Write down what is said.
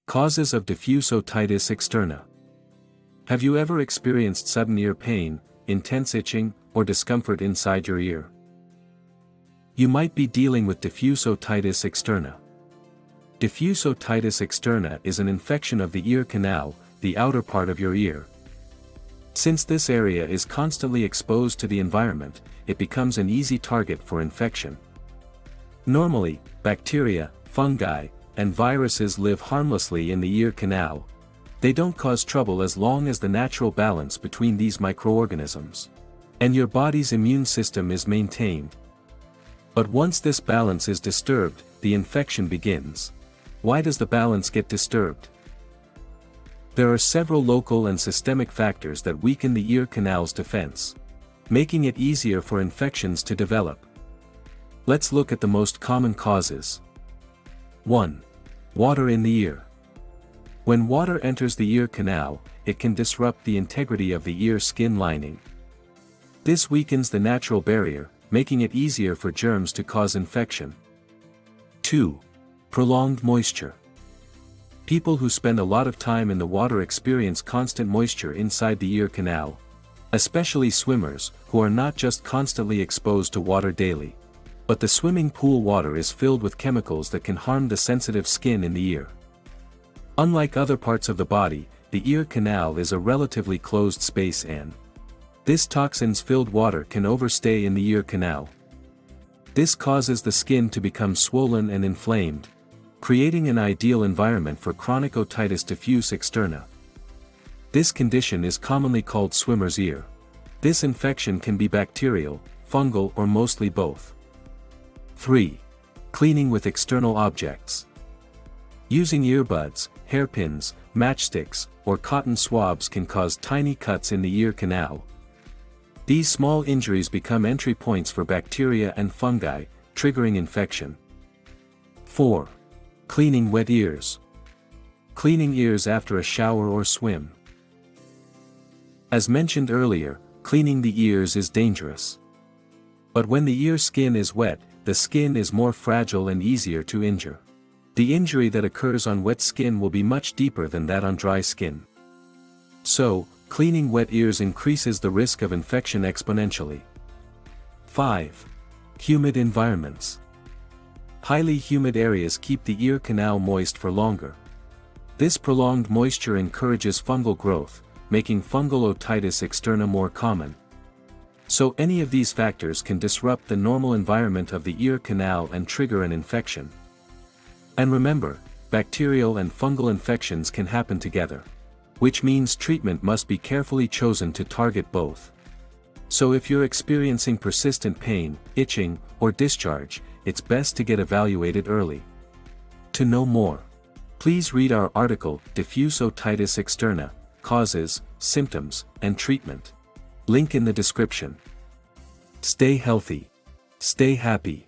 Causes of diffuse otitis externa. Have you ever experienced sudden ear pain, intense itching, or discomfort inside your ear? You might be dealing with diffuse otitis externa. Diffuse otitis externa is an infection of the ear canal, the outer part of your ear. Since this area is constantly exposed to the environment, it becomes an easy target for infection. Normally, bacteria, fungi, and viruses live harmlessly in the ear canal. They don't cause trouble as long as the natural balance between these microorganisms and your body's immune system is maintained. But once this balance is disturbed, the infection begins. Why does the balance get disturbed? There are several local and systemic factors that weaken the ear canal's defense, making it easier for infections to develop. Let's look at the most common causes. 1. Water in the ear. When water enters the ear canal, it can disrupt the integrity of the ear skin lining. This weakens the natural barrier, making it easier for germs to cause infection. 2. Prolonged moisture. People who spend a lot of time in the water experience constant moisture inside the ear canal, especially swimmers, who are not just constantly exposed to water daily, but the swimming pool water is filled with chemicals that can harm the sensitive skin in the ear. Unlike other parts of the body, the ear canal is a relatively closed space and this toxins-filled water can overstay in the ear canal. This causes the skin to become swollen and inflamed, creating an ideal environment for chronic otitis diffuse externa. This condition is commonly called swimmer's ear. This infection can be bacterial, fungal, or mostly both. 3. Cleaning with external objects. Using earbuds, hairpins, matchsticks, or cotton swabs can cause tiny cuts in the ear canal. These small injuries become entry points for bacteria and fungi, triggering infection. 4. Cleaning wet ears. Cleaning ears after a shower or swim. As mentioned earlier, cleaning the ears is dangerous. But when the ear skin is wet, the skin is more fragile and easier to injure. The injury that occurs on wet skin will be much deeper than that on dry skin. So, cleaning wet ears increases the risk of infection exponentially. 5. Humid environments. Highly humid areas keep the ear canal moist for longer. This prolonged moisture encourages fungal growth, making fungal otitis externa more common. So any of these factors can disrupt the normal environment of the ear canal and trigger an infection. And remember, bacterial and fungal infections can happen together, which means treatment must be carefully chosen to target both. So if you're experiencing persistent pain, itching, or discharge, it's best to get evaluated early. To know more, please read our article, Diffuse Otitis Externa, Causes, Symptoms, and Treatment. Link in the description. Stay healthy. Stay happy.